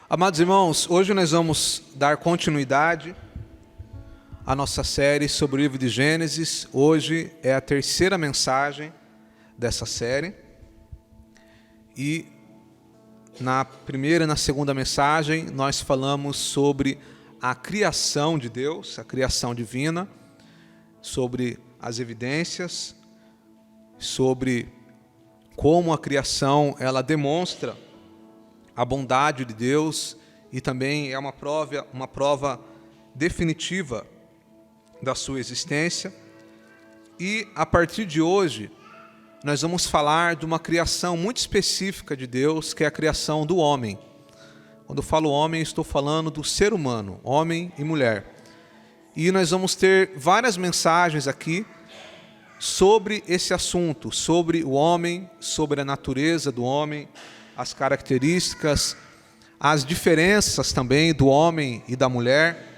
Amados irmãos, hoje nós vamos dar continuidade à nossa série sobre o livro de Gênesis. Hoje é a terceira mensagem dessa série. E na primeira e na segunda mensagem nós falamos sobre a criação de Deus, a criação divina, sobre as evidências, sobre como a criação ela demonstra a bondade de Deus e também é uma prova definitiva da sua existência. E a partir de hoje, nós vamos falar de uma criação muito específica de Deus, que é a criação do homem. Quando eu falo homem, estou falando do ser humano, homem e mulher. E nós vamos ter várias mensagens aqui sobre esse assunto, sobre o homem, sobre a natureza do homem, as características, as diferenças também do homem e da mulher,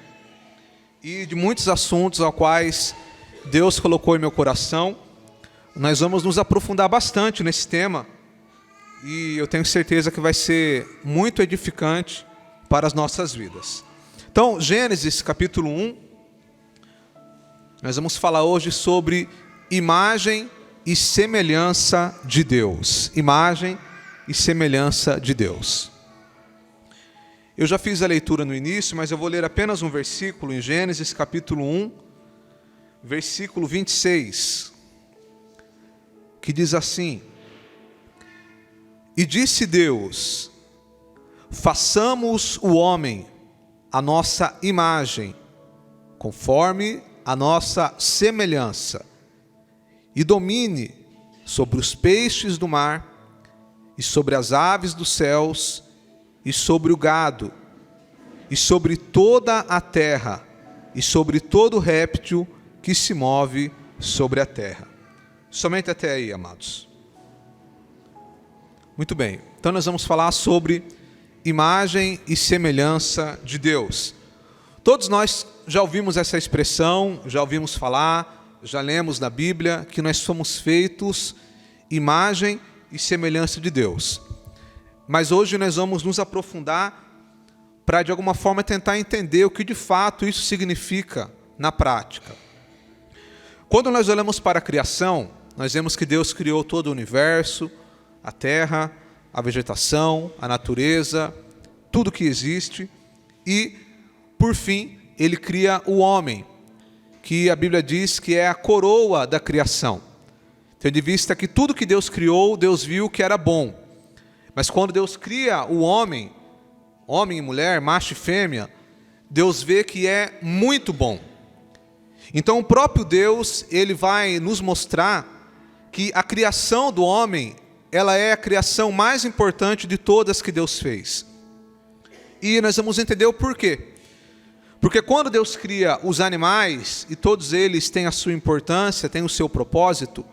e de muitos assuntos aos quais Deus colocou em meu coração. Nós vamos nos aprofundar bastante nesse tema, e eu tenho certeza que vai ser muito edificante para as nossas vidas. Então, Gênesis capítulo 1, nós vamos falar hoje sobre imagem e semelhança de Deus. Imagem e semelhança de Deus. Eu já fiz a leitura no início, mas eu vou ler apenas um versículo em Gênesis capítulo 1, versículo 26, que diz assim: E disse Deus, façamos o homem a nossa imagem, conforme a nossa semelhança, e domine sobre os peixes do mar, e sobre as aves dos céus, e sobre o gado, e sobre toda a terra, e sobre todo réptil que se move sobre a terra. Somente até aí, amados. Muito bem, então nós vamos falar sobre imagem e semelhança de Deus. Todos nós já ouvimos essa expressão, já ouvimos falar, já lemos na Bíblia que nós somos feitos imagem e semelhança de Deus. Mas hoje nós vamos nos aprofundar para de alguma forma tentar entender o que de fato isso significa na prática. Quando nós olhamos para a criação, nós vemos que Deus criou todo o universo, a terra, a vegetação, a natureza, tudo que existe, e por fim Ele cria o homem, que a Bíblia diz que é a coroa da criação. Tendo em vista que tudo que Deus criou, Deus viu que era bom. Mas quando Deus cria o homem, homem e mulher, macho e fêmea, Deus vê que é muito bom. Então o próprio Deus, Ele vai nos mostrar que a criação do homem, ela é a criação mais importante de todas que Deus fez. E nós vamos entender o porquê. Porque quando Deus cria os animais, e todos eles têm a sua importância, têm o seu propósito,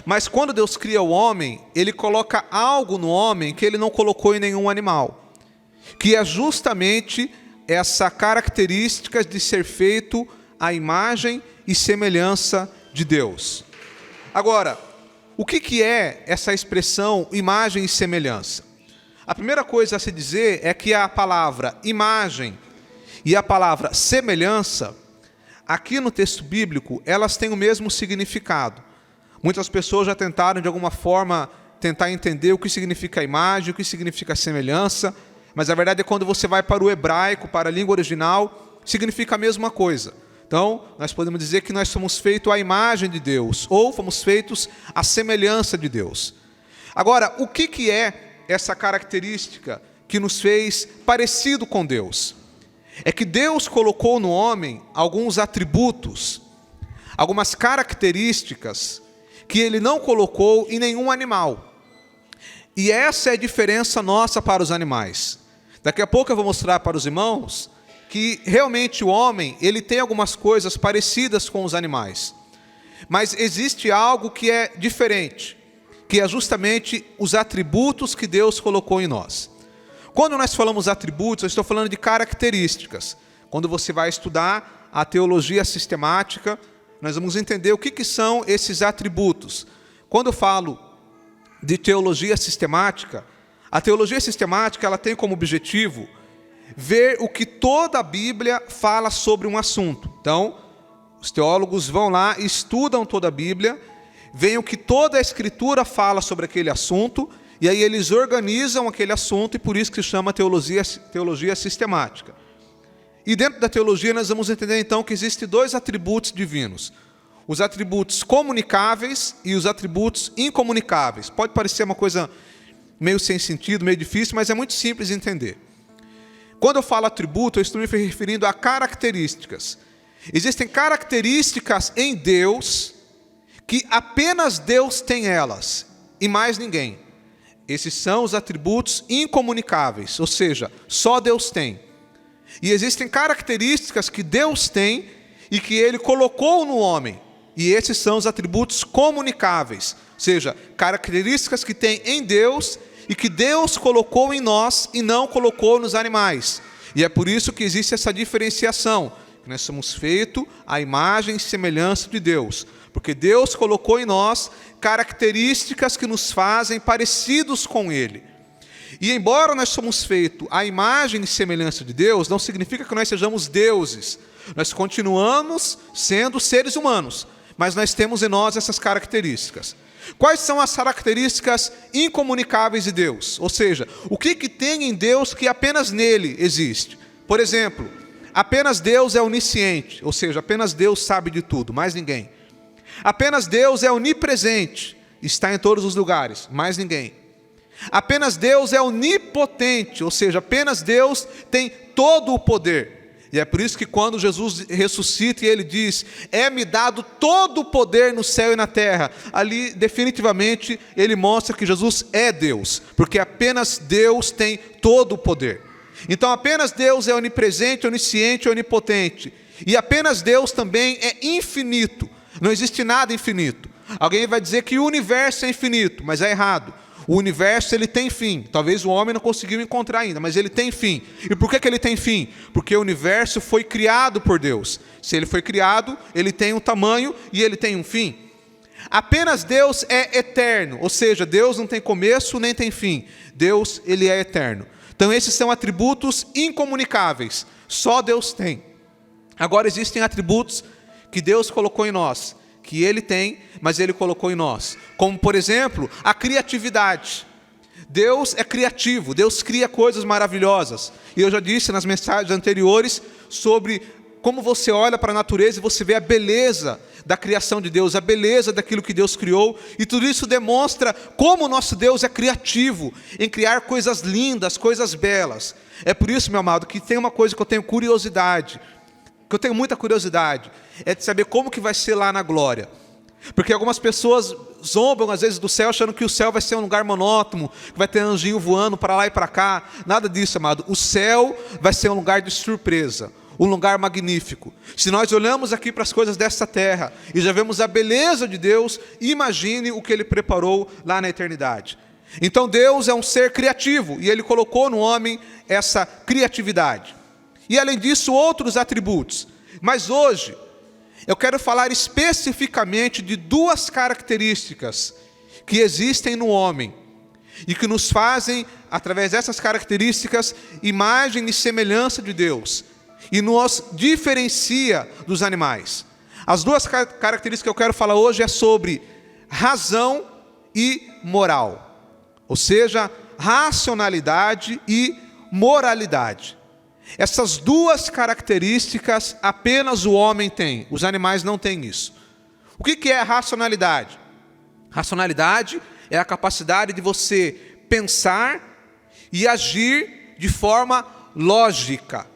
mas quando Deus cria o homem, Ele coloca algo no homem que Ele não colocou em nenhum animal, que é justamente essa característica de ser feito à imagem e semelhança de Deus. Agora, o que é essa expressão imagem e semelhança? A primeira coisa a se dizer é que a palavra imagem e a palavra semelhança, aqui no texto bíblico, elas têm o mesmo significado. Muitas pessoas já tentaram de alguma forma tentar entender o que significa imagem, o que significa semelhança, mas a verdade é que quando você vai para o hebraico, para a língua original, significa a mesma coisa. Então, nós podemos dizer que nós somos feitos à imagem de Deus, ou fomos feitos à semelhança de Deus. Agora, o que é essa característica que nos fez parecido com Deus? É que Deus colocou no homem alguns atributos, algumas características que Ele não colocou em nenhum animal. E essa é a diferença nossa para os animais. Daqui a pouco eu vou mostrar para os irmãos que realmente o homem, ele tem algumas coisas parecidas com os animais. Mas existe algo que é diferente, que é justamente os atributos que Deus colocou em nós. Quando nós falamos atributos, eu estou falando de características. Quando você vai estudar a teologia sistemática, nós vamos entender o que são esses atributos. Quando eu falo de teologia sistemática, A teologia sistemática, ela tem como objetivo ver o que toda a Bíblia fala sobre um assunto. Então, os teólogos vão lá, estudam toda a Bíblia, veem o que toda a Escritura fala sobre aquele assunto, e aí eles organizam aquele assunto, e por isso que se chama teologia sistemática. E dentro da teologia nós vamos entender então que existem dois atributos divinos: os atributos comunicáveis e os atributos incomunicáveis. Pode parecer uma coisa meio sem sentido, meio difícil, mas é muito simples de entender. Quando eu falo atributo, eu estou me referindo a características. Existem características em Deus que apenas Deus tem elas, e mais ninguém. Esses são os atributos incomunicáveis, ou seja, só Deus tem. E existem características que Deus tem e que Ele colocou no homem, e esses são os atributos comunicáveis, ou seja, características que tem em Deus e que Deus colocou em nós e não colocou nos animais. E é por isso que existe essa diferenciação, que nós somos feitos à imagem e semelhança de Deus, porque Deus colocou em nós características que nos fazem parecidos com Ele. E embora nós somos feitos à imagem e semelhança de Deus, não significa que nós sejamos deuses. Nós continuamos sendo seres humanos, mas nós temos em nós essas características. Quais são as características incomunicáveis de Deus? Ou seja, o que tem em Deus que apenas nele existe? Por exemplo, apenas Deus é onisciente, ou seja, apenas Deus sabe de tudo, mais ninguém. Apenas Deus é onipresente, está em todos os lugares, mais ninguém. Apenas Deus é onipotente, ou seja, apenas Deus tem todo o poder. E é por isso que quando Jesus ressuscita e Ele diz: é-me dado todo o poder no céu e na terra, ali definitivamente Ele mostra que Jesus é Deus, porque apenas Deus tem todo o poder. Então apenas Deus é onipresente, onisciente, onipotente, e apenas Deus também é infinito, não existe nada infinito. Alguém vai dizer que o universo é infinito, mas é errado. O universo, ele tem fim. Talvez o homem não conseguiu encontrar ainda, mas ele tem fim. E por que ele tem fim? Porque o universo foi criado por Deus. Se ele foi criado, ele tem um tamanho e ele tem um fim. Apenas Deus é eterno, ou seja, Deus não tem começo nem tem fim. Deus, ele é eterno. Então esses são atributos incomunicáveis. Só Deus tem. Agora existem atributos que Deus colocou em nós, que Ele tem, mas Ele colocou em nós. Como, por exemplo, a criatividade. Deus é criativo, Deus cria coisas maravilhosas. E eu já disse nas mensagens anteriores sobre como você olha para a natureza e você vê a beleza da criação de Deus, a beleza daquilo que Deus criou. E tudo isso demonstra como o nosso Deus é criativo em criar coisas lindas, coisas belas. É por isso, meu amado, que tem uma coisa que eu tenho curiosidade, que eu tenho muita curiosidade, é de saber como que vai ser lá na glória. Porque algumas pessoas zombam às vezes do céu, achando que o céu vai ser um lugar monótono, que vai ter anjinho voando para lá e para cá. Nada disso, amado. O céu vai ser um lugar de surpresa, um lugar magnífico. Se nós olhamos aqui para as coisas desta terra e já vemos a beleza de Deus, imagine o que Ele preparou lá na eternidade. Então Deus é um ser criativo e Ele colocou no homem essa criatividade. E além disso, outros atributos. Mas hoje, eu quero falar especificamente de duas características que existem no homem e que nos fazem, através dessas características, imagem e semelhança de Deus e nos diferencia dos animais. As duas características que eu quero falar hoje é sobre razão e moral, ou seja, racionalidade e moralidade. Essas duas características apenas o homem tem, os animais não têm isso. O que é racionalidade? Racionalidade é a capacidade de você pensar e agir de forma lógica.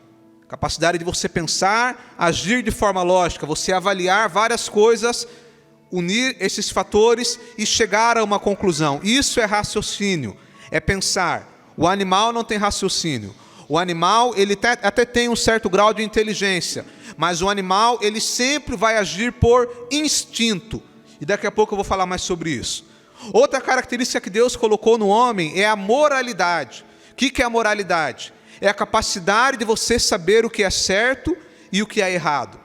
Capacidade de você pensar, agir de forma lógica, você avaliar várias coisas, unir esses fatores e chegar a uma conclusão. Isso é raciocínio, é pensar. O animal não tem raciocínio. O animal, ele até tem um certo grau de inteligência, mas o animal, ele sempre vai agir por instinto. E daqui a pouco eu vou falar mais sobre isso. Outra característica que Deus colocou no homem é a moralidade. O que é a moralidade? É a capacidade de você saber o que é certo e o que é errado.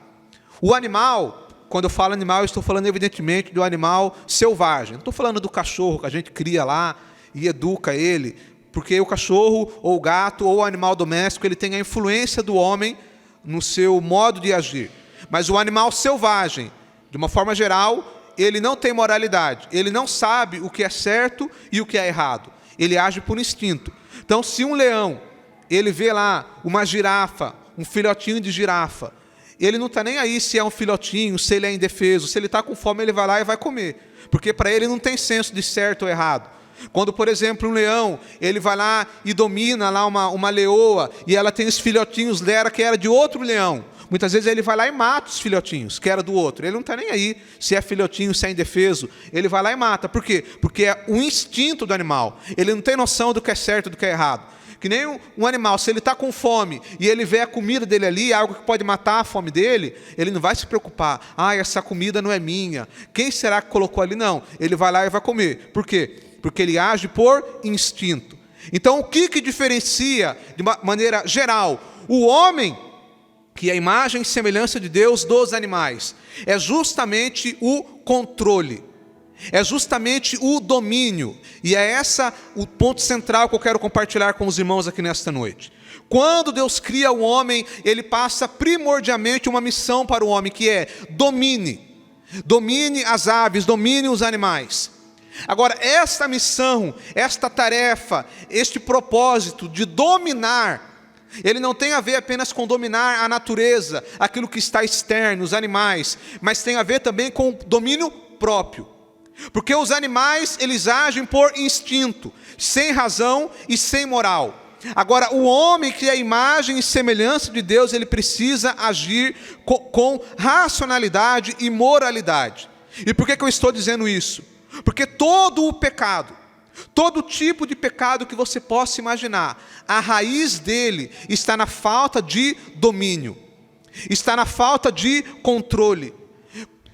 O animal, quando eu falo animal, eu estou falando evidentemente do animal selvagem. Não estou falando do cachorro que a gente cria lá e educa ele Porque o cachorro, ou o gato, ou o animal doméstico, ele tem a influência do homem no seu modo de agir. Mas o animal selvagem, de uma forma geral, ele não tem moralidade. Ele não sabe o que é certo e o que é errado. Ele age por instinto. Então, se um leão, ele vê lá uma girafa, um filhotinho de girafa, ele não está nem aí se é um filhotinho, se ele é indefeso. Se ele está com fome, ele vai lá e vai comer. Porque para ele não tem senso de certo ou errado. Quando, por exemplo, um leão, ele vai lá e domina lá uma leoa, e ela tem os filhotinhos dela que era de outro leão. Muitas vezes ele vai lá e mata os filhotinhos, que era do outro. Ele não está nem aí se é filhotinho, se é indefeso. Ele vai lá e mata. Por quê? Porque é o instinto do animal. Ele não tem noção do que é certo e do que é errado. Que nem um animal, se ele está com fome e ele vê a comida dele ali, algo que pode matar a fome dele, ele não vai se preocupar. Essa comida não é minha. Quem será que colocou ali? Não. Ele vai lá e vai comer. Por quê? Porque ele age por instinto. Então, o que diferencia, de uma maneira geral, o homem, que é a imagem e semelhança de Deus, dos animais? É justamente o controle. É justamente o domínio. E é esse o ponto central que eu quero compartilhar com os irmãos aqui nesta noite. Quando Deus cria o homem, Ele passa primordialmente uma missão para o homem, que é domine. Domine as aves, domine os animais. Agora, esta missão, esta tarefa, este propósito de dominar, ele não tem a ver apenas com dominar a natureza, aquilo que está externo, os animais, mas tem a ver também com domínio próprio. Porque os animais, eles agem por instinto, sem razão e sem moral. Agora, o homem que é a imagem e semelhança de Deus, ele precisa agir com racionalidade e moralidade. E por que eu estou dizendo isso? Porque todo o pecado, todo tipo de pecado que você possa imaginar, a raiz dele está na falta de domínio, está na falta de controle.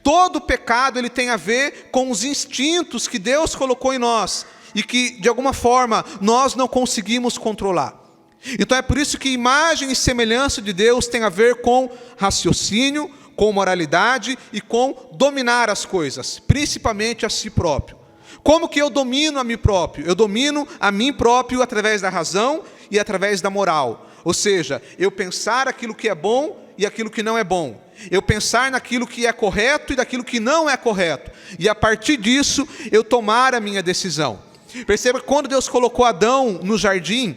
Todo pecado ele tem a ver com os instintos que Deus colocou em nós e que, de alguma forma, nós não conseguimos controlar. Então é por isso que imagem e semelhança de Deus tem a ver com raciocínio, com moralidade e com dominar as coisas, principalmente a si próprio. Como que eu domino a mim próprio? Eu domino a mim próprio através da razão e através da moral. Ou seja, eu pensar aquilo que é bom e aquilo que não é bom. Eu pensar naquilo que é correto e daquilo que não é correto. E a partir disso, eu tomar a minha decisão. Perceba que quando Deus colocou Adão no jardim,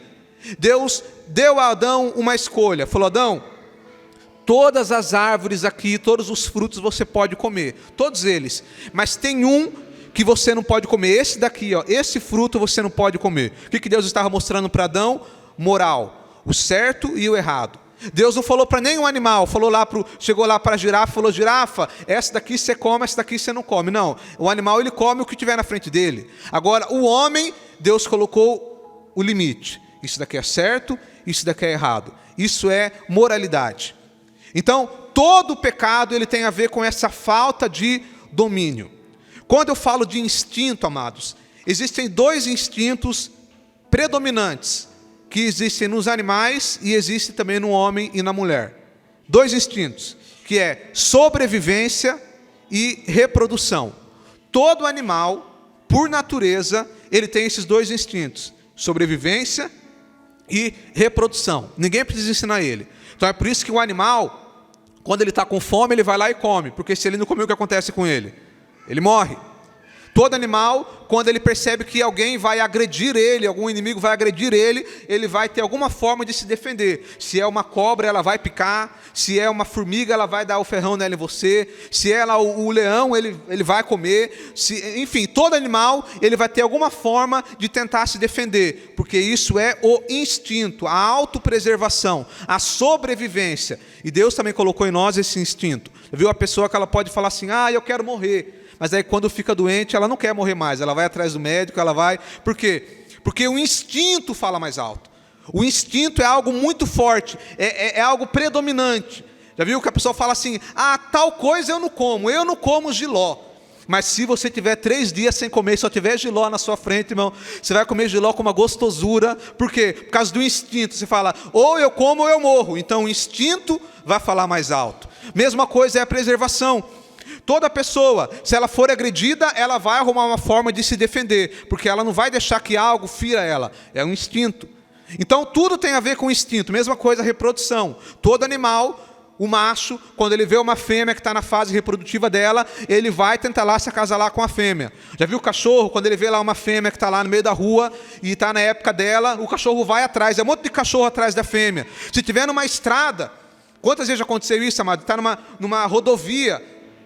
Deus deu a Adão uma escolha. Falou: Adão, todas as árvores aqui, todos os frutos você pode comer. Todos eles. Mas tem um que você não pode comer. Esse daqui, esse fruto você não pode comer. O que Deus estava mostrando para Adão? Moral. O certo e o errado. Deus não falou para nenhum animal, chegou lá para a girafa, falou: girafa, essa daqui você come, essa daqui você não come. Não, o animal ele come o que tiver na frente dele. Agora, o homem, Deus colocou o limite. Isso daqui é certo, isso daqui é errado. Isso é moralidade. Então, todo pecado ele tem a ver com essa falta de domínio. Quando eu falo de instinto, amados, existem dois instintos predominantes que existem nos animais e existem também no homem e na mulher. Dois instintos, que é sobrevivência e reprodução. Todo animal, por natureza, ele tem esses dois instintos, sobrevivência e reprodução. Ninguém precisa ensinar ele. Então é por isso que o animal, quando ele está com fome, ele vai lá e come, porque se ele não comer, o que acontece com ele? Ele morre. Todo animal, quando ele percebe que alguém vai agredir ele, algum inimigo vai agredir ele, ele vai ter alguma forma de se defender. Se é uma cobra, ela vai picar. Se é uma formiga, ela vai dar o ferrão nela em você. Se é o leão, ele vai comer. Enfim, todo animal, ele vai ter alguma forma de tentar se defender. Porque isso é o instinto, a autopreservação, a sobrevivência. E Deus também colocou em nós esse instinto. Viu a pessoa que ela pode falar assim: eu quero morrer. Mas aí quando fica doente, ela não quer morrer mais. Ela vai atrás do médico, ela vai... Por quê? Porque o instinto fala mais alto. O instinto é algo muito forte, é algo predominante. Já viu que a pessoa fala assim: tal coisa eu não como jiló. Mas se você tiver 3 dias sem comer e só tiver jiló na sua frente, irmão, você vai comer jiló com uma gostosura. Por quê? Por causa do instinto. Você fala: ou eu como ou eu morro. Então o instinto vai falar mais alto. Mesma coisa é a preservação. Toda pessoa, se ela for agredida, ela vai arrumar uma forma de se defender, porque ela não vai deixar que algo fira ela, é um instinto. Então tudo tem a ver com instinto, mesma coisa a reprodução. Todo animal, o macho, quando ele vê uma fêmea que está na fase reprodutiva dela, ele vai tentar lá se acasalar com a fêmea. Já viu o cachorro, quando ele vê lá uma fêmea que está lá no meio da rua e está na época dela, o cachorro vai atrás, é um monte de cachorro atrás da fêmea. Se tiver numa estrada, quantas vezes já aconteceu isso, amado? Está numa rodovia,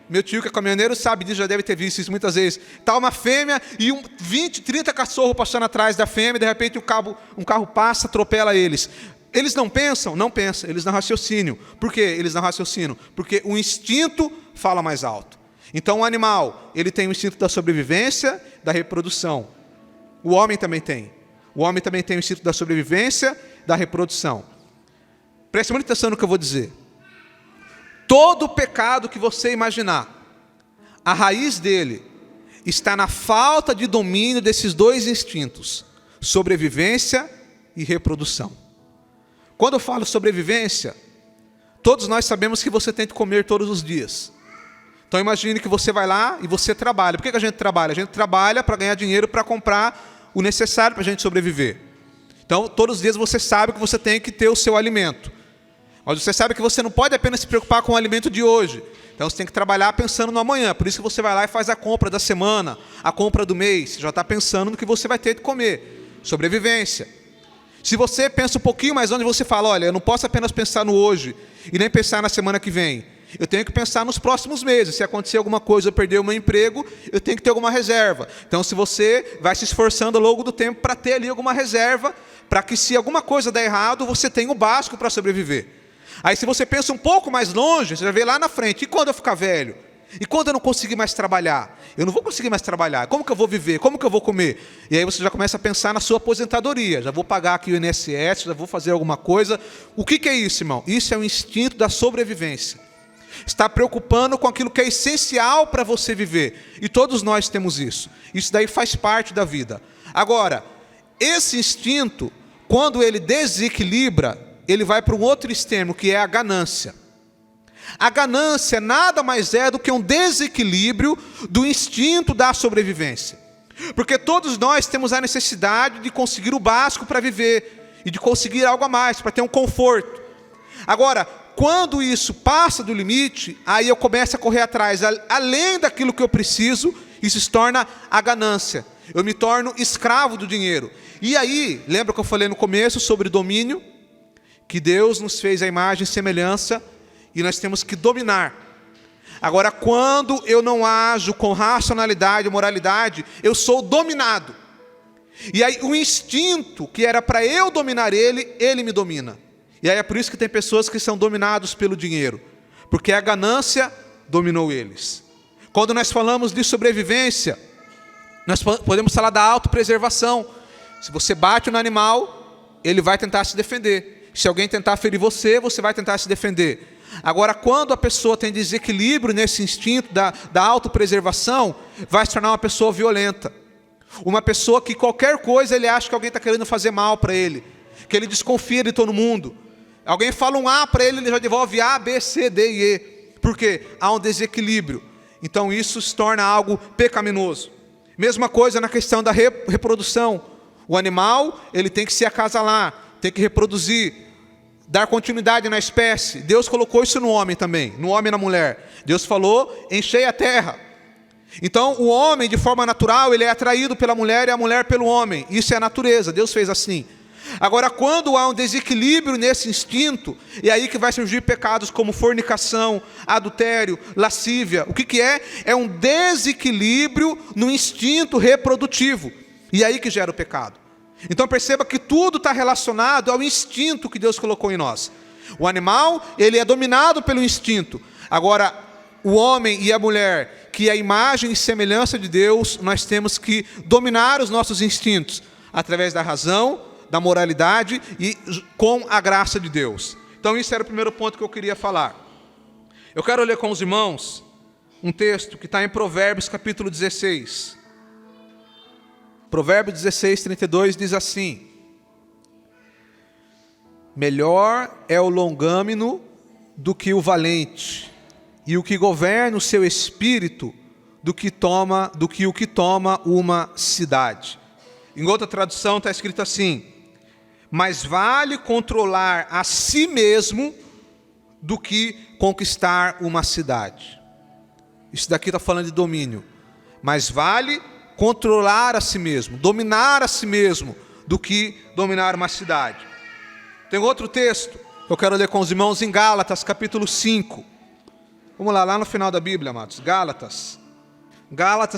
meu tio que é caminhoneiro sabe disso, já deve ter visto isso muitas vezes. Está uma fêmea e 20, 30 cachorros passando atrás da fêmea, de repente um carro passa, atropela eles. Eles não pensam? Não pensam, eles dão raciocínio. Por que eles dão raciocínio? Porque o instinto fala mais alto. Então o animal, ele tem o instinto da sobrevivência, da reprodução. O homem também tem. O homem também tem o instinto da sobrevivência, da reprodução. Preste muita atenção no que eu vou dizer. Todo pecado que você imaginar, a raiz dele está na falta de domínio desses dois instintos, sobrevivência e reprodução. Quando eu falo sobrevivência, todos nós sabemos que você tem que comer todos os dias. Então imagine que você vai lá e você trabalha. Por que a gente trabalha? A gente trabalha para ganhar dinheiro para comprar o necessário para a gente sobreviver. Então todos os dias você sabe que você tem que ter o seu alimento. Mas você sabe que você não pode apenas se preocupar com o alimento de hoje. Então você tem que trabalhar pensando no amanhã. Por isso que você vai lá e faz a compra da semana, a compra do mês. Você já está pensando no que você vai ter de comer. Sobrevivência. Se você pensa um pouquinho mais longe, você fala, olha, eu não posso apenas pensar no hoje e nem pensar na semana que vem. Eu tenho que pensar nos próximos meses. Se acontecer alguma coisa, eu perder o meu emprego, eu tenho que ter alguma reserva. Então, se você vai se esforçando ao longo do tempo para ter ali alguma reserva, para que se alguma coisa der errado, você tenha o básico para sobreviver. Aí, se você pensa um pouco mais longe, você vai ver lá na frente, e quando eu ficar velho? E quando eu não conseguir mais trabalhar? Eu não vou conseguir mais trabalhar. Como que eu vou viver? Como que eu vou comer? E aí você já começa a pensar na sua aposentadoria. Já vou pagar aqui o INSS, já vou fazer alguma coisa. O que é isso, irmão? Isso é o instinto da sobrevivência. Está preocupando com aquilo que é essencial para você viver. E todos nós temos isso. Isso daí faz parte da vida. Agora, esse instinto, quando ele desequilibra, ele vai para um outro extremo, que é a ganância. A ganância nada mais é do que um desequilíbrio do instinto da sobrevivência. Porque todos nós temos a necessidade de conseguir o básico para viver e de conseguir algo a mais, para ter um conforto. Agora, quando isso passa do limite, aí eu começo a correr atrás, além daquilo que eu preciso, isso se torna a ganância. Eu me torno escravo do dinheiro. E aí, lembra que eu falei no começo sobre domínio? Que Deus nos fez a imagem e semelhança, e nós temos que dominar. Agora, quando eu não ajo com racionalidade e moralidade, eu sou dominado. E aí o instinto que era para eu dominar ele me domina. E aí é por isso que tem pessoas que são dominados pelo dinheiro, porque a ganância dominou eles. Quando nós falamos de sobrevivência, nós podemos falar da autopreservação. Se você bate no animal, ele vai tentar se defender. Se alguém tentar ferir você, você vai tentar se defender. Agora, quando a pessoa tem desequilíbrio nesse instinto da autopreservação, vai se tornar uma pessoa violenta. Uma pessoa que qualquer coisa ele acha que alguém está querendo fazer mal para ele, que ele desconfia de todo mundo. Alguém fala um A para ele, ele já devolve A, B, C, D e E. Por quê? Há um desequilíbrio. Então isso se torna algo pecaminoso. Mesma coisa na questão da reprodução. O animal, ele tem que se acasalar, tem que reproduzir, dar continuidade na espécie. Deus colocou isso no homem também, no homem e na mulher. Deus falou, enchei a terra. Então o homem, de forma natural, ele é atraído pela mulher e a mulher pelo homem. Isso é a natureza, Deus fez assim. Agora, quando há um desequilíbrio nesse instinto, é aí que vai surgir pecados como fornicação, adultério, lascívia. O que é? É um desequilíbrio no instinto reprodutivo. E é aí que gera o pecado. Então perceba que tudo está relacionado ao instinto que Deus colocou em nós. O animal, ele é dominado pelo instinto. Agora, o homem e a mulher, que é a imagem e semelhança de Deus, nós temos que dominar os nossos instintos, através da razão, da moralidade e com a graça de Deus. Então isso era o primeiro ponto que eu queria falar. Eu quero ler com os irmãos um texto que está em Provérbios capítulo 16. Provérbios 16, 32 diz assim: melhor é o longâmino do que o valente, e o que governa o seu espírito do que o que toma uma cidade. Em outra tradução está escrito assim: mais vale controlar a si mesmo do que conquistar uma cidade. Isso daqui está falando de domínio. Mais vale controlar a si mesmo, dominar a si mesmo, do que dominar uma cidade. Tem outro texto que eu quero ler com os irmãos em Gálatas, capítulo 5. Vamos lá no final da Bíblia, amados. Gálatas,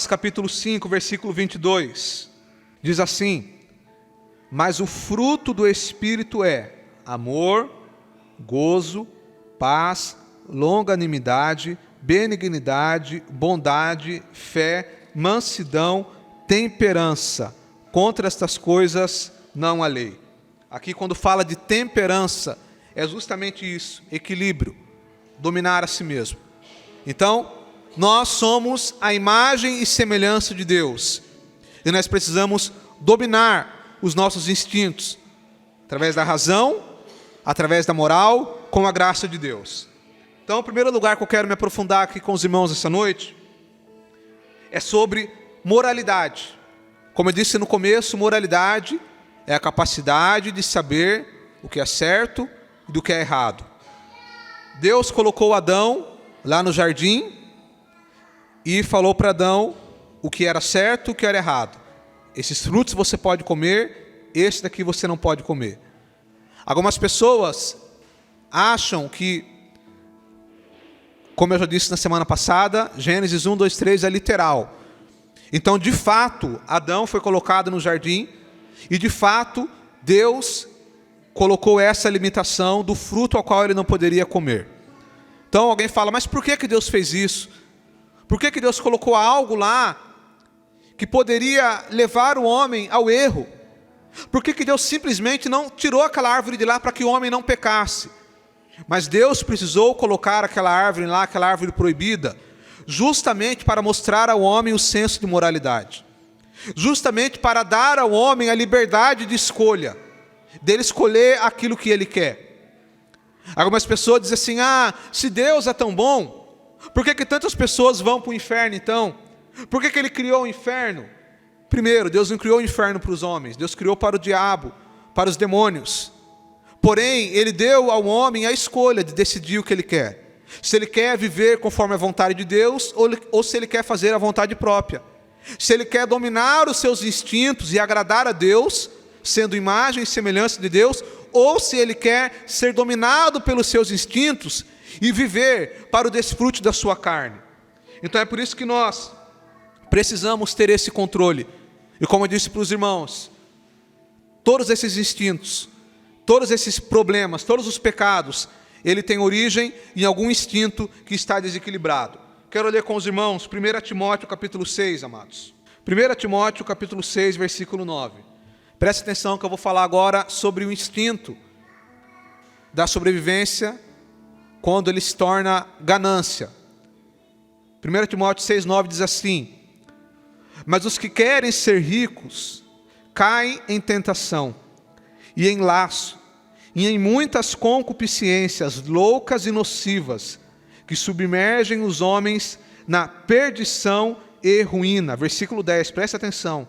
capítulo 5, versículo 22. Diz assim: mas o fruto do Espírito é amor, gozo, paz, longanimidade, benignidade, bondade, fé, mansidão, temperança. Contra estas coisas não há lei. Aqui, quando fala de temperança, é justamente isso: equilíbrio, dominar a si mesmo. Então, nós somos a imagem e semelhança de Deus, e nós precisamos dominar os nossos instintos, através da razão, através da moral, com a graça de Deus. Então, o primeiro lugar que eu quero me aprofundar aqui com os irmãos essa noite é sobre moralidade. Como eu disse no começo, moralidade é a capacidade de saber o que é certo e do que é errado. Deus colocou Adão lá no jardim e falou para Adão o que era certo e o que era errado. Esses frutos você pode comer, esse daqui você não pode comer. Algumas pessoas acham que, como eu já disse na semana passada, Gênesis 1, 2, 3 é literal. Então, de fato, Adão foi colocado no jardim e, de fato, Deus colocou essa limitação do fruto ao qual ele não poderia comer. Então, alguém fala: mas por que Deus fez isso? Por que Deus colocou algo lá que poderia levar o homem ao erro? Por que Deus simplesmente não tirou aquela árvore de lá para que o homem não pecasse? Mas Deus precisou colocar aquela árvore lá, aquela árvore proibida, justamente para mostrar ao homem o senso de moralidade. Justamente para dar ao homem a liberdade de escolha, dele escolher aquilo que ele quer. Algumas pessoas dizem assim: se Deus é tão bom, por que tantas pessoas vão para o inferno então? Por que ele criou o inferno? Primeiro, Deus não criou o inferno para os homens, Deus criou para o diabo, para os demônios. Porém, ele deu ao homem a escolha de decidir o que ele quer. Se ele quer viver conforme a vontade de Deus, ou se ele quer fazer a vontade própria. Se ele quer dominar os seus instintos e agradar a Deus, sendo imagem e semelhança de Deus, ou se ele quer ser dominado pelos seus instintos e viver para o desfrute da sua carne. Então é por isso que nós precisamos ter esse controle. E como eu disse para os irmãos, todos esses instintos, todos esses problemas, todos os pecados, ele tem origem em algum instinto que está desequilibrado. Quero ler com os irmãos 1 Timóteo capítulo 6, amados. 1 Timóteo capítulo 6, versículo 9. Preste atenção que eu vou falar agora sobre o instinto da sobrevivência quando ele se torna ganância. 1 Timóteo 6, 9 diz assim: mas os que querem ser ricos caem em tentação e em laço, e em muitas concupiscências loucas e nocivas, que submergem os homens na perdição e ruína. Versículo 10, presta atenção.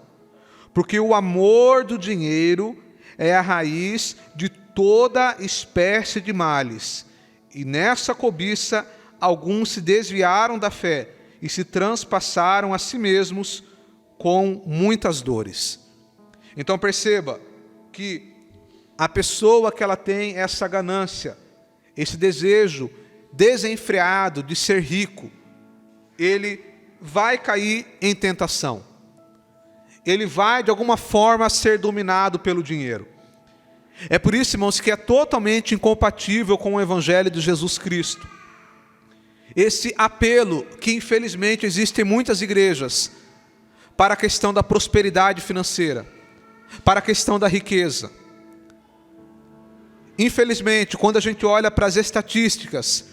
Porque o amor do dinheiro é a raiz de toda espécie de males, e nessa cobiça alguns se desviaram da fé e se transpassaram a si mesmos com muitas dores. Então perceba que a pessoa que ela tem essa ganância, esse desejo desenfreado de ser rico, ele vai cair em tentação. Ele vai, de alguma forma, ser dominado pelo dinheiro. É por isso, irmãos, que é totalmente incompatível com o Evangelho de Jesus Cristo. Esse apelo que, infelizmente, existe em muitas igrejas para a questão da prosperidade financeira, para a questão da riqueza. Infelizmente, quando a gente olha para as estatísticas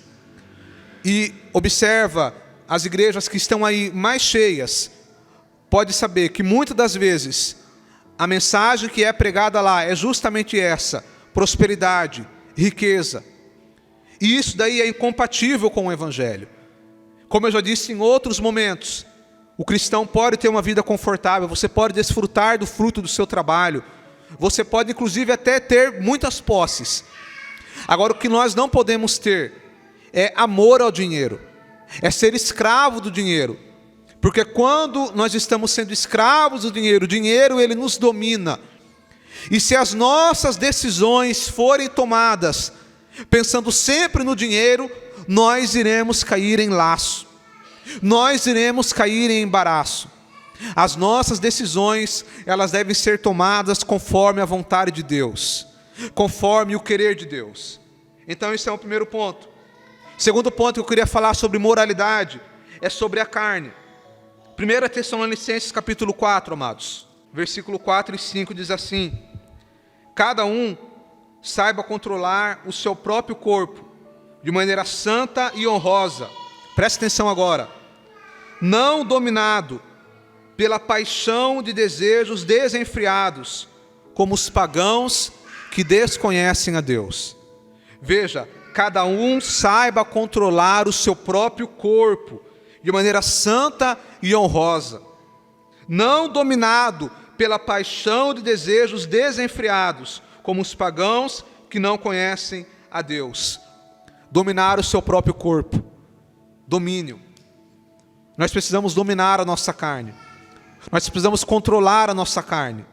e observa as igrejas que estão aí mais cheias, pode saber que muitas das vezes a mensagem que é pregada lá é justamente essa: prosperidade, riqueza. E isso daí é incompatível com o Evangelho. Como eu já disse em outros momentos, o cristão pode ter uma vida confortável, você pode desfrutar do fruto do seu trabalho, você pode inclusive até ter muitas posses. Agora, o que nós não podemos ter é amor ao dinheiro, é ser escravo do dinheiro. Porque quando nós estamos sendo escravos do dinheiro, o dinheiro ele nos domina. E se as nossas decisões forem tomadas pensando sempre no dinheiro, nós iremos cair em laço. Nós iremos cair em embaraço. As nossas decisões, elas devem ser tomadas conforme a vontade de Deus, conforme o querer de Deus. Então esse é o primeiro ponto. Segundo ponto que eu queria falar sobre moralidade, é sobre a carne. 1 Tessalonicenses capítulo 4, amados, versículo 4 e 5 diz assim: cada um saiba controlar o seu próprio corpo de maneira santa e honrosa. Preste atenção agora. Não dominado pela paixão de desejos desenfreados, como os pagãos que desconhecem a Deus. Veja, cada um saiba controlar o seu próprio corpo de maneira santa e honrosa, não dominado pela paixão de desejos desenfreados, como os pagãos que não conhecem a Deus. Dominar o seu próprio corpo, domínio. Nós precisamos dominar a nossa carne, nós precisamos controlar a nossa carne.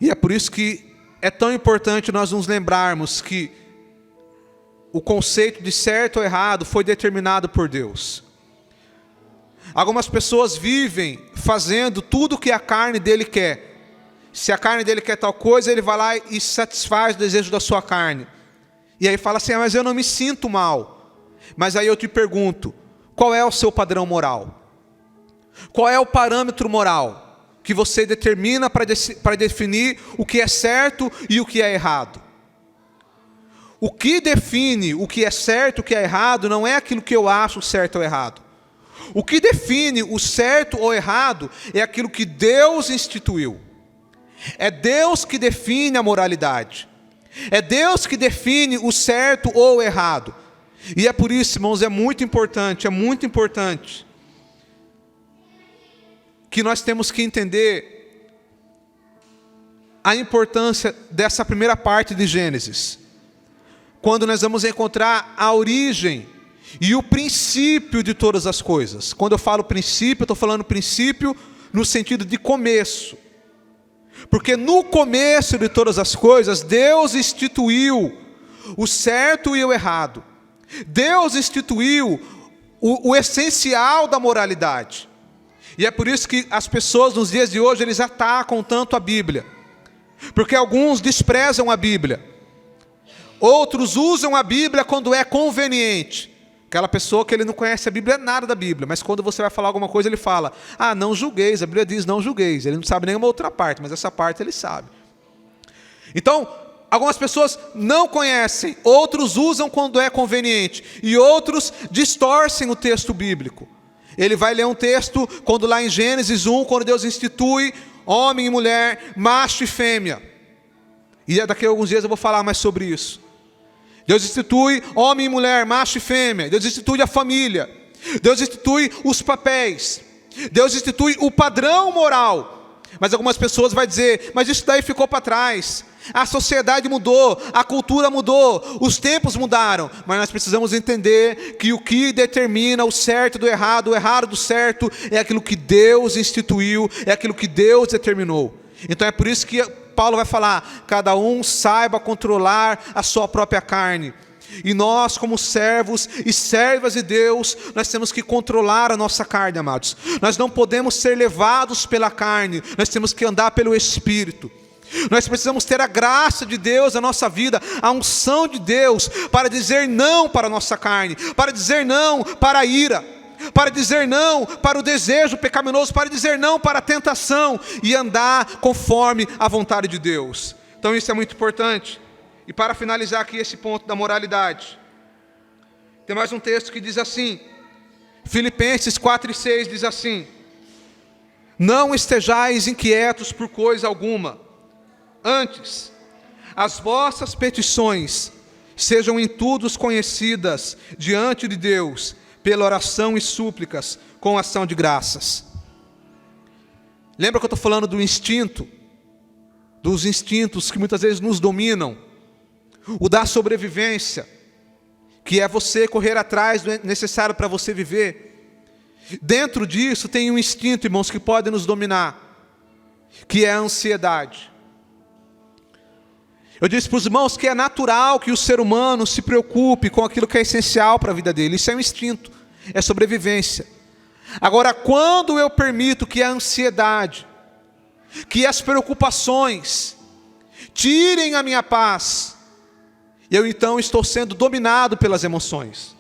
E é por isso que é tão importante nós nos lembrarmos que o conceito de certo ou errado foi determinado por Deus. Algumas pessoas vivem fazendo tudo o que a carne dele quer. Se a carne dele quer tal coisa, ele vai lá e satisfaz o desejo da sua carne. E aí fala assim: mas eu não me sinto mal. Mas aí eu te pergunto, qual é o seu padrão moral? Qual é o parâmetro moral que você determina para definir o que é certo e o que é errado? O que define o que é certo e o que é errado não é aquilo que eu acho certo ou errado. O que define o certo ou errado é aquilo que Deus instituiu. É Deus que define a moralidade. É Deus que define o certo ou o errado. E é por isso, irmãos, é muito importante que nós temos que entender a importância dessa primeira parte de Gênesis. Quando nós vamos encontrar a origem e o princípio de todas as coisas. Quando eu falo princípio, eu estou falando princípio no sentido de começo. Porque no começo de todas as coisas, Deus instituiu o certo e o errado. Deus instituiu o essencial da moralidade. E é por isso que as pessoas nos dias de hoje, eles atacam tanto a Bíblia. Porque alguns desprezam a Bíblia. Outros usam a Bíblia quando é conveniente. Aquela pessoa que ele não conhece a Bíblia, nada da Bíblia, mas quando você vai falar alguma coisa, ele fala: não julgueis, a Bíblia diz não julgueis. Ele não sabe nenhuma outra parte, mas essa parte ele sabe. Então, algumas pessoas não conhecem, outros usam quando é conveniente, e outros distorcem o texto bíblico. Ele vai ler um texto, quando lá em Gênesis 1, quando Deus institui homem e mulher, macho e fêmea. E daqui a alguns dias eu vou falar mais sobre isso. Deus institui homem e mulher, macho e fêmea. Deus institui a família. Deus institui os papéis. Deus institui o padrão moral. Mas algumas pessoas vão dizer: mas isso daí ficou para trás. A sociedade mudou, a cultura mudou, os tempos mudaram. Mas nós precisamos entender que o que determina o certo do errado, o errado do certo, é aquilo que Deus instituiu, é aquilo que Deus determinou. Então é por isso que Paulo vai falar: cada um saiba controlar a sua própria carne. E nós, como servos e servas de Deus, nós temos que controlar a nossa carne, amados. Nós não podemos ser levados pela carne, nós temos que andar pelo Espírito. Nós precisamos ter a graça de Deus na nossa vida, a unção de Deus, para dizer não para a nossa carne, para dizer não para a ira, para dizer não para o desejo pecaminoso, para dizer não para a tentação e andar conforme a vontade de Deus. Então isso é muito importante. E para finalizar aqui esse ponto da moralidade, tem mais um texto que diz assim, Filipenses 4:6 diz assim: não estejais inquietos por coisa alguma, antes, as vossas petições sejam em tudo conhecidas diante de Deus, pela oração e súplicas, com ação de graças. Lembra que eu estou falando do instinto? Dos instintos que muitas vezes nos dominam. O da sobrevivência, que é você correr atrás do necessário para você viver. Dentro disso tem um instinto, irmãos, que pode nos dominar, que é a ansiedade. Eu disse para os irmãos que é natural que o ser humano se preocupe com aquilo que é essencial para a vida dele. Isso é um instinto, é sobrevivência. Agora, quando eu permito que a ansiedade, que as preocupações tirem a minha paz, eu então estou sendo dominado pelas emoções.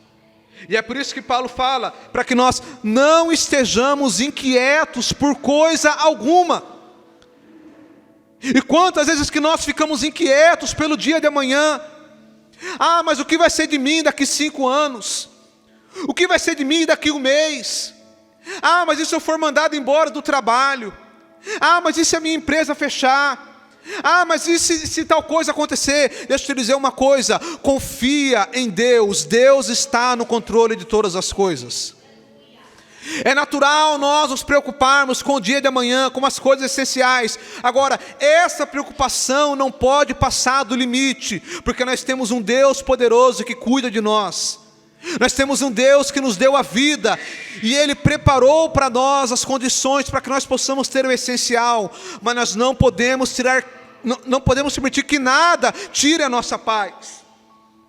E é por isso que Paulo fala, para que nós não estejamos inquietos por coisa alguma. E quantas vezes que nós ficamos inquietos pelo dia de amanhã? Ah, mas o que vai ser de mim daqui 5 anos? O que vai ser de mim daqui 1 mês? Ah, mas e se eu for mandado embora do trabalho? Ah, mas e se a minha empresa fechar? Ah, mas e se tal coisa acontecer? Deixa eu te dizer uma coisa, confia em Deus, Deus está no controle de todas as coisas. É natural nós nos preocuparmos com o dia de amanhã, com as coisas essenciais. Agora, essa preocupação não pode passar do limite, porque nós temos um Deus poderoso que cuida de nós. Nós temos um Deus que nos deu a vida, e Ele preparou para nós as condições para que nós possamos ter o essencial, mas nós não podemos não podemos permitir que nada tire a nossa paz.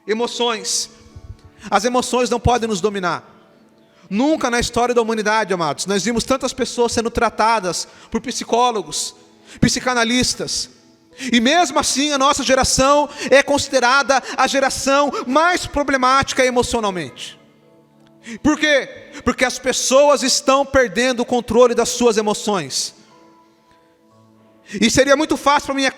Emoções. As emoções não podem nos dominar. Nunca na história da humanidade, amados, nós vimos tantas pessoas sendo tratadas por psicólogos, psicanalistas. E mesmo assim a nossa geração é considerada a geração mais problemática emocionalmente. Por quê? Porque as pessoas estão perdendo o controle das suas emoções. E seria muito fácil para mim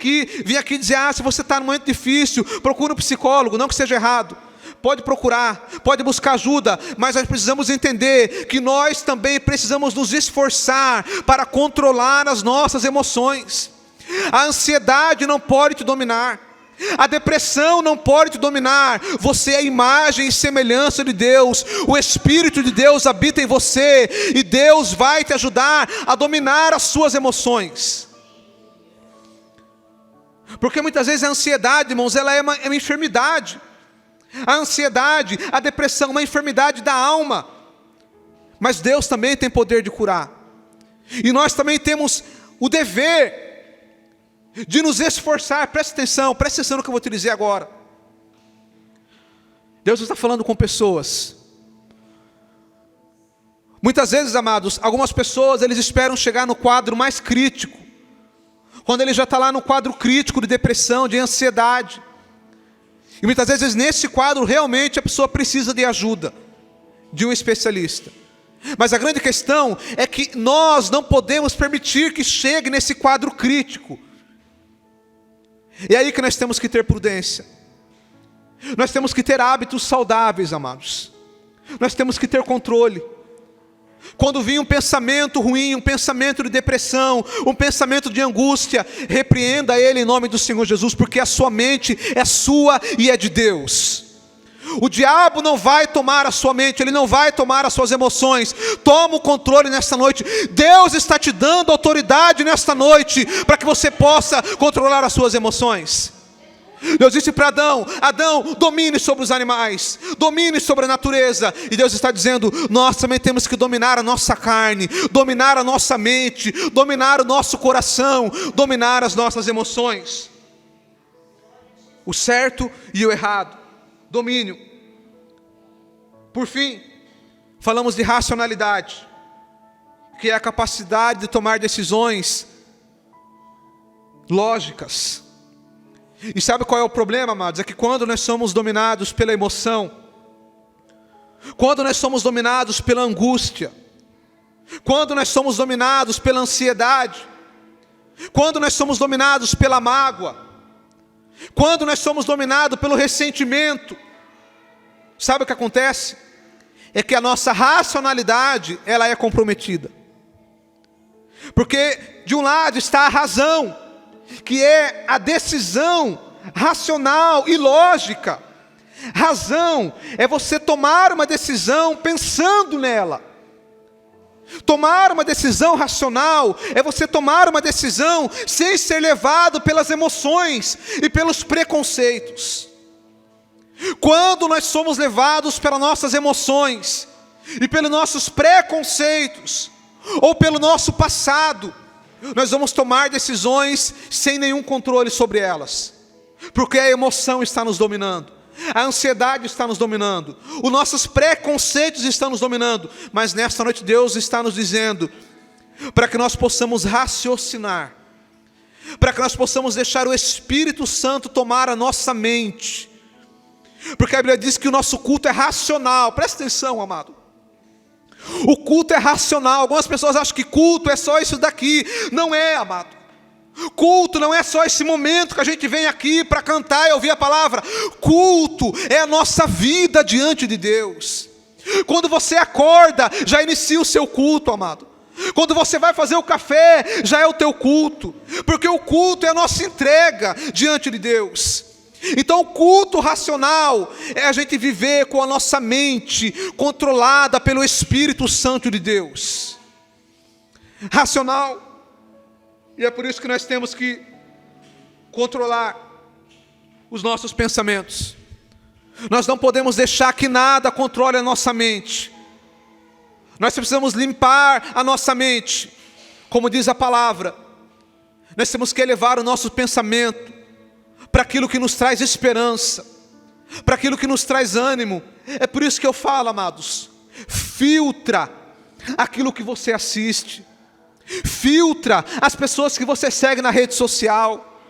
vir aqui dizer, se você está num momento difícil, procure um psicólogo, não que seja errado. Pode procurar, pode buscar ajuda, mas nós precisamos entender que nós também precisamos nos esforçar para controlar as nossas emoções. A ansiedade não pode te dominar, a depressão não pode te dominar. Você é a imagem e semelhança de Deus, o Espírito de Deus habita em você, e Deus vai te ajudar a dominar as suas emoções. Porque muitas vezes a ansiedade, irmãos, ela é uma enfermidade. A ansiedade, a depressão, uma enfermidade da alma. Mas Deus também tem poder de curar. E nós também temos o dever de nos esforçar. Presta atenção no que eu vou te dizer agora. Deus está falando com pessoas. Muitas vezes, amados, algumas pessoas, eles esperam chegar no quadro mais crítico. Quando ele já está lá no quadro crítico de depressão, de ansiedade. E muitas vezes nesse quadro realmente a pessoa precisa de ajuda, de um especialista. Mas a grande questão é que nós não podemos permitir que chegue nesse quadro crítico. E é aí que nós temos que ter prudência. Nós temos que ter hábitos saudáveis, amados. Nós temos que ter controle. Quando vir um pensamento ruim, um pensamento de depressão, um pensamento de angústia, repreenda ele em nome do Senhor Jesus, porque a sua mente é sua e é de Deus. O diabo não vai tomar a sua mente, ele não vai tomar as suas emoções. Toma o controle nesta noite. Deus está te dando autoridade nesta noite, para que você possa controlar as suas emoções. Deus disse para Adão, domine sobre os animais, domine sobre a natureza. E Deus está dizendo, nós também temos que dominar a nossa carne, dominar a nossa mente, dominar o nosso coração, dominar as nossas emoções. O certo e o errado, domínio. Por fim, falamos de racionalidade, que é a capacidade de tomar decisões lógicas. E sabe qual é o problema, amados? É que quando nós somos dominados pela emoção, quando nós somos dominados pela angústia, quando nós somos dominados pela ansiedade, quando nós somos dominados pela mágoa, quando nós somos dominados pelo ressentimento, sabe o que acontece? É que a nossa racionalidade, ela é comprometida. Porque de um lado está a razão, que é a decisão racional e lógica. Razão é você tomar uma decisão pensando nela. Tomar uma decisão racional é você tomar uma decisão sem ser levado pelas emoções e pelos preconceitos. Quando nós somos levados pelas nossas emoções e pelos nossos preconceitos ou pelo nosso passado, nós vamos tomar decisões sem nenhum controle sobre elas, porque a emoção está nos dominando, a ansiedade está nos dominando, os nossos preconceitos estão nos dominando. Mas nesta noite Deus está nos dizendo para que nós possamos raciocinar, para que nós possamos deixar o Espírito Santo tomar a nossa mente, porque a Bíblia diz que o nosso culto é racional. Presta atenção, amado. O culto é racional. Algumas pessoas acham que culto é só isso daqui. Não é, amado. Culto não é só esse momento que a gente vem aqui para cantar e ouvir a palavra. Culto é a nossa vida diante de Deus. Quando você acorda, já inicia o seu culto, amado. Quando você vai fazer o café, já é o teu culto, porque o culto é a nossa entrega diante de Deus. Então o culto racional é a gente viver com a nossa mente controlada pelo Espírito Santo de Deus. Racional. E é por isso que nós temos que controlar os nossos pensamentos. Nós não podemos deixar que nada controle a nossa mente. Nós precisamos limpar a nossa mente. Como diz a palavra, nós temos que elevar o nosso pensamento para aquilo que nos traz esperança, para aquilo que nos traz ânimo. É por isso que eu falo, amados, filtra aquilo que você assiste, filtra as pessoas que você segue na rede social.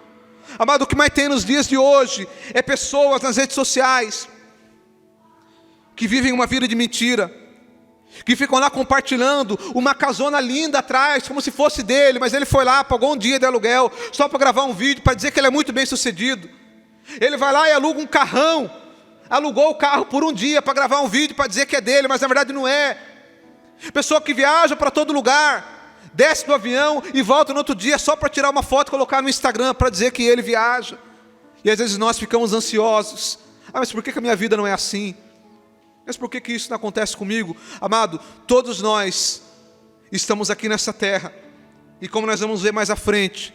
Amado, o que mais tem nos dias de hoje é pessoas nas redes sociais que vivem uma vida de mentira, que ficam lá compartilhando uma casona linda atrás, como se fosse dele, mas ele foi lá, pagou um dia de aluguel, só para gravar um vídeo, para dizer que ele é muito bem sucedido. Ele vai lá e aluga um carrão, alugou o carro por um dia, para gravar um vídeo, para dizer que é dele, mas na verdade não é. Pessoa que viaja para todo lugar, desce do avião e volta no outro dia, só para tirar uma foto e colocar no Instagram, para dizer que ele viaja. E às vezes nós ficamos ansiosos. Mas por que a minha vida não é assim? Mas por que isso não acontece comigo? Amado, todos nós estamos aqui nessa terra, e como nós vamos ver mais à frente,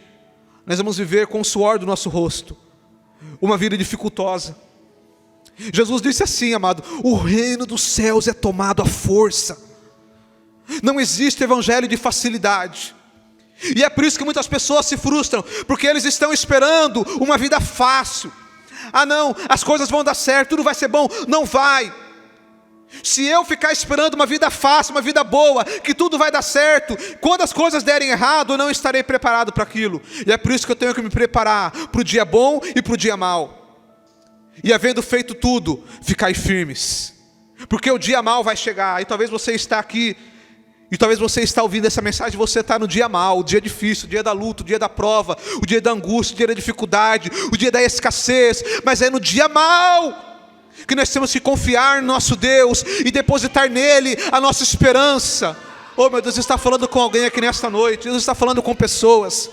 nós vamos viver com o suor do nosso rosto, uma vida dificultosa. Jesus disse assim, amado, o reino dos céus é tomado à força. Não existe evangelho de facilidade. E é por isso que muitas pessoas se frustram, porque eles estão esperando uma vida fácil. Ah não, as coisas vão dar certo, tudo vai ser bom. Não vai. Se eu ficar esperando uma vida fácil, uma vida boa, que tudo vai dar certo, quando as coisas derem errado, eu não estarei preparado para aquilo. E é por isso que eu tenho que me preparar para o dia bom e para o dia mau. E havendo feito tudo, ficai firmes, porque o dia mau vai chegar. E talvez você está aqui, e talvez você está ouvindo essa mensagem, você está no dia mau, o dia difícil, o dia da luta, o dia da prova, o dia da angústia, o dia da dificuldade, o dia da escassez. Mas é no dia mau que nós temos que confiar no nosso Deus e depositar nele a nossa esperança. Oh meu Deus, Deus está falando com alguém aqui nesta noite. Deus está falando com pessoas.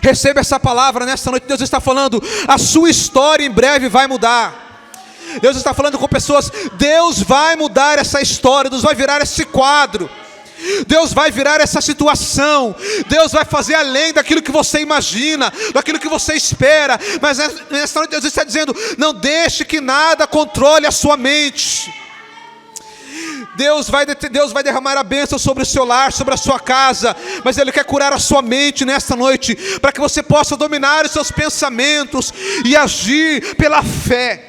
Receba essa palavra nesta noite. Deus está falando, a sua história em breve vai mudar. Deus está falando com pessoas. Deus vai mudar essa história. Deus vai virar esse quadro. Deus vai virar essa situação. Deus vai fazer além daquilo que você imagina, daquilo que você espera. Mas nessa noite Deus está dizendo, não deixe que nada controle a sua mente. Deus vai derramar a bênção sobre o seu lar, sobre a sua casa, mas Ele quer curar a sua mente nesta noite, para que você possa dominar os seus pensamentos e agir pela fé.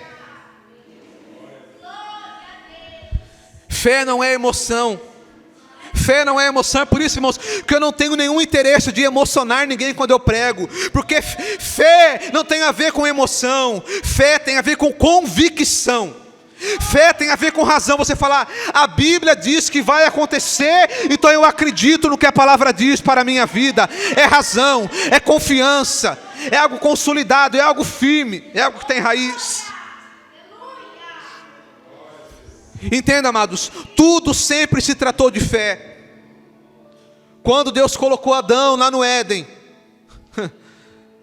Fé não é emoção. Fé não é emoção. É por isso, irmãos, que eu não tenho nenhum interesse de emocionar ninguém quando eu prego, porque fé não tem a ver com emoção. Fé tem a ver com convicção. Fé tem a ver com razão. Você falar, a Bíblia diz que vai acontecer, então eu acredito no que a palavra diz para a minha vida. É razão, é confiança, é algo consolidado, é algo firme, é algo que tem raiz. Entenda, amados, tudo sempre se tratou de fé. Quando Deus colocou Adão lá no Éden,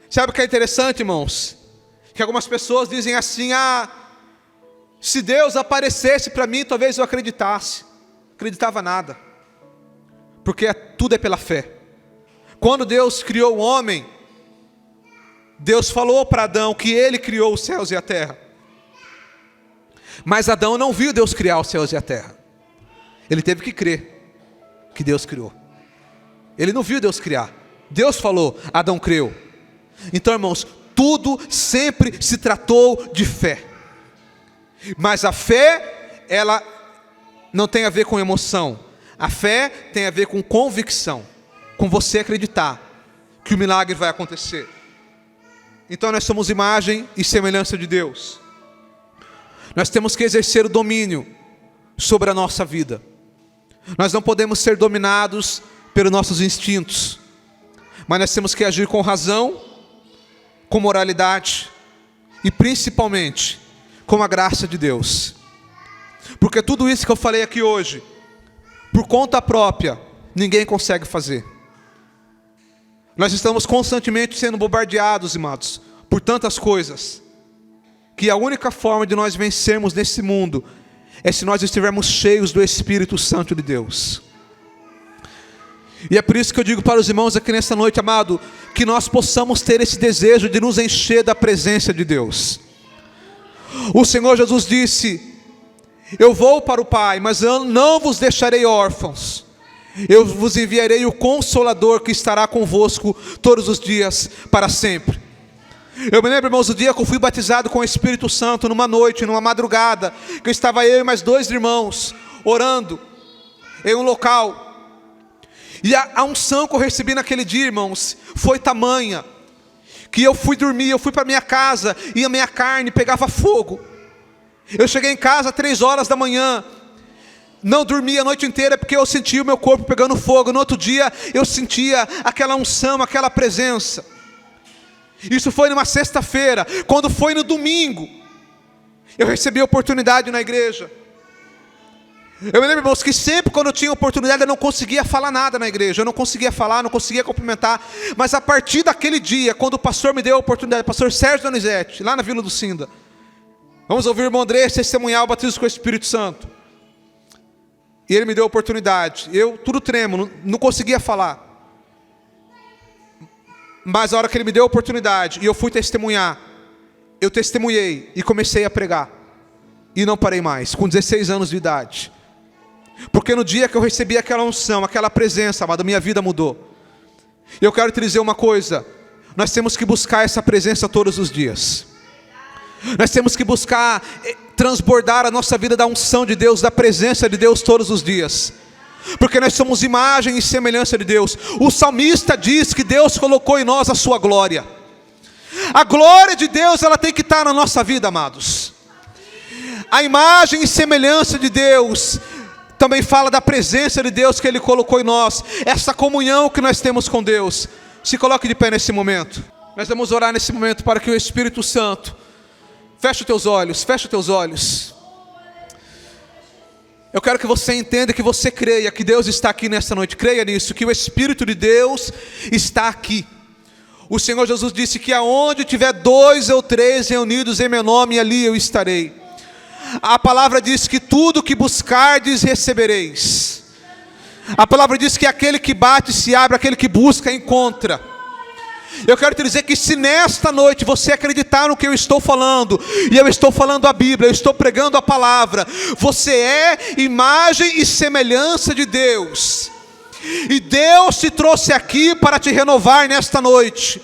sabe o que é interessante, irmãos? Que algumas pessoas dizem assim, Se Deus aparecesse para mim, talvez eu acreditasse. Acreditava nada. Porque tudo é pela fé. Quando Deus criou o homem, Deus falou para Adão que ele criou os céus e a terra. Mas Adão não viu Deus criar os céus e a terra. Ele teve que crer que Deus criou. Ele não viu Deus criar. Deus falou, Adão creu. Então, irmãos, tudo sempre se tratou de fé. Mas a fé, ela não tem a ver com emoção. A fé tem a ver com convicção. Com você acreditar que o milagre vai acontecer. Então nós somos imagem e semelhança de Deus. Nós temos que exercer o domínio sobre a nossa vida. Nós não podemos ser dominados pelos nossos instintos. Mas nós temos que agir com razão, com moralidade e principalmente com a graça de Deus. Porque tudo isso que eu falei aqui hoje, por conta própria, ninguém consegue fazer. Nós estamos constantemente sendo bombardeados, amados, por tantas coisas, que a única forma de nós vencermos nesse mundo é se nós estivermos cheios do Espírito Santo de Deus. E é por isso que eu digo para os irmãos aqui nessa noite, amado, que nós possamos ter esse desejo de nos encher da presença de Deus. O Senhor Jesus disse, eu vou para o Pai, mas eu não vos deixarei órfãos. Eu vos enviarei o Consolador que estará convosco todos os dias para sempre. Eu me lembro, irmãos, o dia que eu fui batizado com o Espírito Santo, numa noite, numa madrugada, que estava eu e mais 2 irmãos, orando, em um local. E a unção que eu recebi naquele dia, irmãos, foi tamanha, que eu fui dormir, eu fui para minha casa, e a minha carne pegava fogo. Eu cheguei em casa às 3 horas da manhã, não dormi a noite inteira, porque eu sentia o meu corpo pegando fogo. No outro dia, eu sentia aquela unção, aquela presença. Isso foi numa sexta-feira. Quando foi no domingo, eu recebi a oportunidade na igreja. Eu me lembro, irmãos, que sempre quando eu tinha oportunidade, eu não conseguia falar nada na igreja. Eu não conseguia falar, não conseguia cumprimentar. Mas a partir daquele dia, quando o pastor me deu a oportunidade, o pastor Sérgio Donizete, lá na Vila do Cinda, vamos ouvir o irmão André testemunhar o batismo com o Espírito Santo. E ele me deu a oportunidade. Eu, tudo tremo, não conseguia falar. Mas a hora que ele me deu a oportunidade, e eu fui testemunhar, eu testemunhei e comecei a pregar. E não parei mais, com 16 anos de idade. Porque no dia que eu recebi aquela unção, aquela presença, amado, minha vida mudou. E eu quero te dizer uma coisa, nós temos que buscar essa presença todos os dias. Nós temos que buscar transbordar a nossa vida da unção de Deus, da presença de Deus todos os dias. Porque nós somos imagem e semelhança de Deus. O salmista diz que Deus colocou em nós a sua glória. A glória de Deus, ela tem que estar na nossa vida, amados. A imagem e semelhança de Deus também fala da presença de Deus que Ele colocou em nós. Essa comunhão que nós temos com Deus. Se coloque de pé nesse momento. Nós vamos orar nesse momento para que o Espírito Santo feche os teus olhos, feche os teus olhos. Eu quero que você entenda, que você creia que Deus está aqui nesta noite. Creia nisso, que o Espírito de Deus está aqui. O Senhor Jesus disse que aonde tiver 2 ou 3 reunidos em meu nome, ali eu estarei. A palavra diz que tudo que buscardes recebereis. A palavra diz que aquele que bate se abre, aquele que busca encontra. Eu quero te dizer que se nesta noite você acreditar no que eu estou falando, e eu estou falando a Bíblia, eu estou pregando a palavra, você é imagem e semelhança de Deus. E Deus te trouxe aqui para te renovar nesta noite.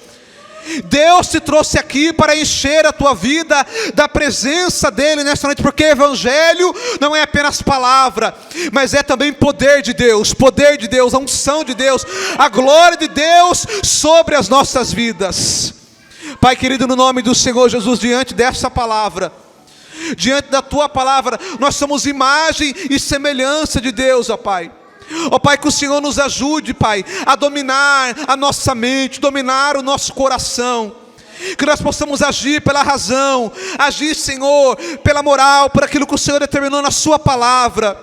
Deus te trouxe aqui para encher a tua vida da presença dEle nesta noite, porque Evangelho não é apenas palavra, mas é também poder de Deus, a unção de Deus, a glória de Deus sobre as nossas vidas. Pai querido, no nome do Senhor Jesus, diante dessa palavra, diante da tua palavra, nós somos imagem e semelhança de Deus, ó Pai. Ó Pai, que o Senhor nos ajude, Pai, a dominar a nossa mente, dominar o nosso coração. Que nós possamos agir pela razão, agir, Senhor, pela moral, por aquilo que o Senhor determinou na sua palavra.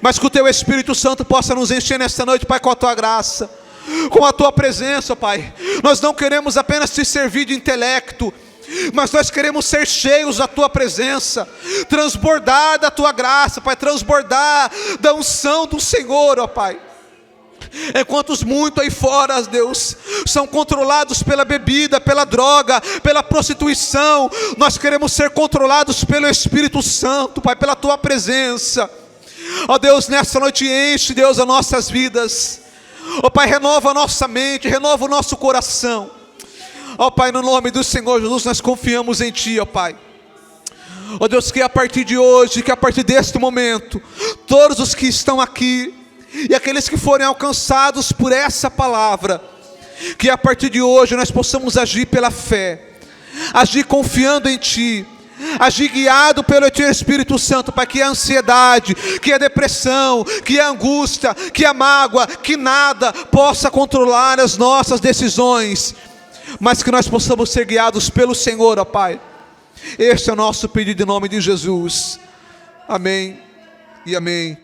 Mas que o Teu Espírito Santo possa nos encher nesta noite, Pai, com a Tua graça, com a Tua presença, Pai. Nós não queremos apenas te servir de intelecto, mas nós queremos ser cheios da Tua presença, transbordar da Tua graça, Pai, transbordar da unção do Senhor, ó Pai. Enquanto muito aí fora, Deus, são controlados pela bebida, pela droga, pela prostituição, nós queremos ser controlados pelo Espírito Santo, Pai, pela Tua presença. Ó Deus, nessa noite enche, Deus, as nossas vidas. Ó Pai, renova a nossa mente, renova o nosso coração. Ó Pai, no nome do Senhor Jesus, nós confiamos em Ti, ó Pai. Ó Deus, que a partir de hoje, que a partir deste momento, todos os que estão aqui, e aqueles que forem alcançados por essa palavra, que a partir de hoje nós possamos agir pela fé, agir confiando em Ti, agir guiado pelo Teu Espírito Santo, para que a ansiedade, que a depressão, que a angústia, que a mágoa, que nada possa controlar as nossas decisões, mas que nós possamos ser guiados pelo Senhor, ó Pai. Este é o nosso pedido em nome de Jesus. Amém e amém.